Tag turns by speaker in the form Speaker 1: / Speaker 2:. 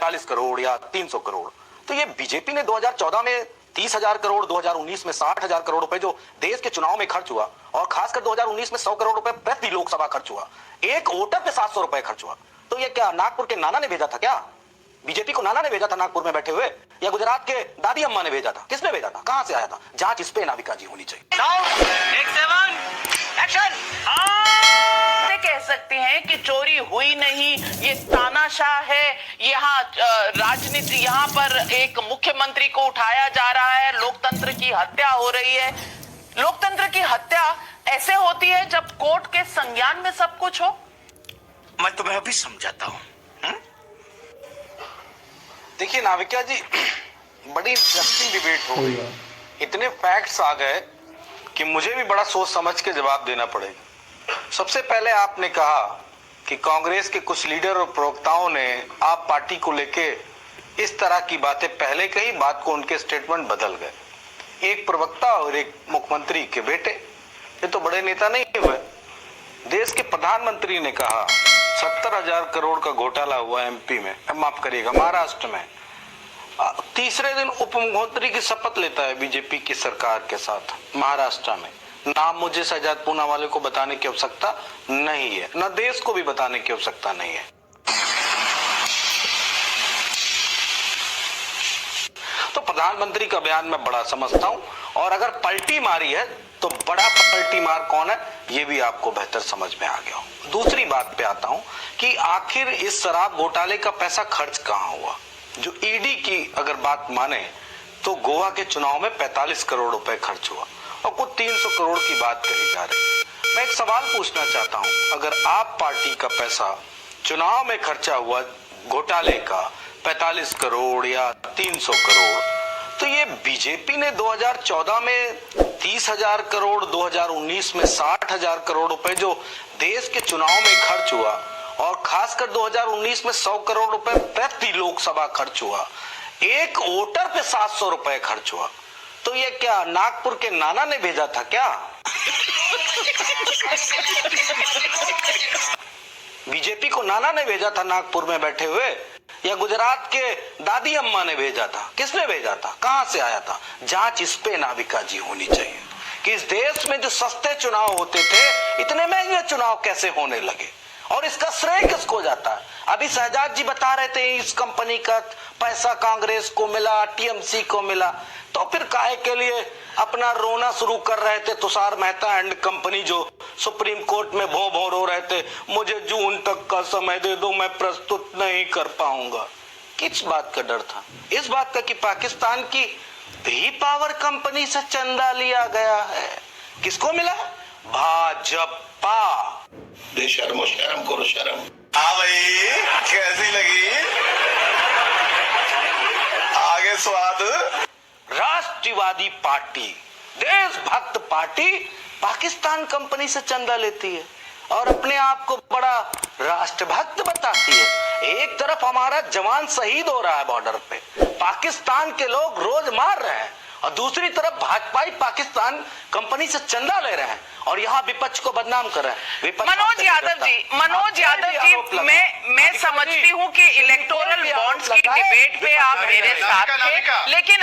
Speaker 1: 45 करोड़ या 300 करोड़। तो ये बीजेपी ने 2014 में 30,000 करोड़, 2019 में 60,000 करोड़ रुपए जो देश के चुनाव में खर्च हुआ, और खासकर 2019 में 100 करोड़ रुपए प्रति लोकसभा खर्च हुआ, एक वोटर पे 700 रुपए खर्च हुआ। तो ये क्या नागपुर के नाना ने भेजा था क्या? बीजेपी को नाना ने भेजा था नागपुर में बैठे हुए, या गुजरात के दादी अम्मा ने भेजा था? किसने भेजा था? कहां से आया था? जांच इस पे नाविका जी होनी चाहिए।
Speaker 2: कह सकते हैं कि चोरी हुई नहीं, ये तानाशाह है। यहाँ राजनीति, यहाँ पर एक मुख्यमंत्री को उठाया जा रहा है, लोकतंत्र की हत्या हो रही है। लोकतंत्र की हत्या ऐसे होती है जब कोर्ट के संज्ञान में सब कुछ हो।
Speaker 3: मैं तुम्हें अभी समझाता हूँ।
Speaker 1: देखिए नाविका जी, बड़ी इंटरेस्टिंग डिबेट हो गई। इतने फैक्ट्स आ गए कि मुझे भी बड़ा सोच समझ के जवाब देना पड़ेगा। सबसे पहले आपने कहा कि कांग्रेस के कुछ लीडर और प्रवक्ताओं ने आप पार्टी को लेके इस तरह की बातें पहले कही, बात को उनके स्टेटमेंट बदल गए। एक प्रवक्ता और एक मुख्यमंत्री के बेटे, ये तो बड़े नेता नहीं हुए। देश के प्रधानमंत्री ने कहा 70,000 करोड़ का घोटाला हुआ एमपी में, माफ करिएगा महाराष्ट्र में। तीसरे दिन उप मुख्यमंत्री की शपथ लेता है बीजेपी की सरकार के साथ महाराष्ट्र में। नाम मुझे शहजाद पूनावाला को बताने की आवश्यकता नहीं है, न देश को भी बताने की आवश्यकता नहीं है। तो प्रधानमंत्री का बयान मैं बड़ा समझता हूं, और अगर पलटी मारी है तो बड़ा पलटी मार कौन है ये भी आपको बेहतर समझ में आ गया हो। दूसरी बात पे आता हूं कि आखिर इस शराब घोटाले का पैसा खर्च कहां हुआ। जो ईडी की अगर बात माने तो गोवा के चुनाव में 45 करोड़ रुपए खर्च हुआ, और कुछ 300 करोड़ की बात कही जा रही है। मैं एक सवाल पूछना चाहता हूं, अगर आप पार्टी का पैसा चुनाव में खर्चा हुआ घोटाले का 45 करोड़ या 300 करोड़, तो ये बीजेपी ने 2014 में 30,000 करोड़, 2019 में 60,000 करोड़ रुपए जो देश के चुनाव में खर्च हुआ, और खासकर 2019 में 100 करोड़ रुपए प्रति लोकसभा खर्च हुआ, एक वोटर पे 700 रुपए खर्च हुआ। तो ये क्या नागपुर के नाना ने भेजा था क्या? बीजेपी को नाना ने भेजा था नागपुर में बैठे हुए, या गुजरात के दादी अम्मा ने भेजा था? किसने भेजा था? कहां से आया था? जांच इस पे नाविका जी होनी चाहिए कि इस देश में जो सस्ते चुनाव होते थे, इतने महंगे चुनाव कैसे होने लगे, और इसका श्रेय किसको जाता है? अभी शहजाद जी बता रहे थे इस कंपनी का पैसा कांग्रेस को मिला, टीएमसी को मिला, तो फिर काहे के लिए अपना रोना शुरू कर रहे थे तुषार मेहता एंड कंपनी, जो सुप्रीम कोर्ट में भों भों रो रहे थे, मुझे जून तक का समय दे दो, मैं प्रस्तुत नहीं कर पाऊंगा। किस बात का डर था? इस बात का कि पाकिस्तान की भी पावर कंपनी से चंदा लिया गया है। किसको मिला? भाजपा।
Speaker 3: शर्म करो, शर्म। हाँ भाई, कैसी लगी? आगे स्वाद।
Speaker 1: राष्ट्रवादी पार्टी, देशभक्त पार्टी पाकिस्तान कंपनी से चंदा लेती है और अपने आप को बड़ा राष्ट्रभक्त बताती है। एक तरफ हमारा जवान शहीद हो रहा है बॉर्डर पे, पाकिस्तान के लोग रोज मार रहे हैं, और दूसरी तरफ भाजपाई पाकिस्तान कंपनी से चंदा ले रहे हैं और यहाँ विपक्ष को बदनाम कर रहे हैं।
Speaker 2: मनोज यादव जी, मैं समझती हूँ कि इलेक्टोरल बॉन्ड्स की डिबेट पे आप मेरे साथ थे, लेकिन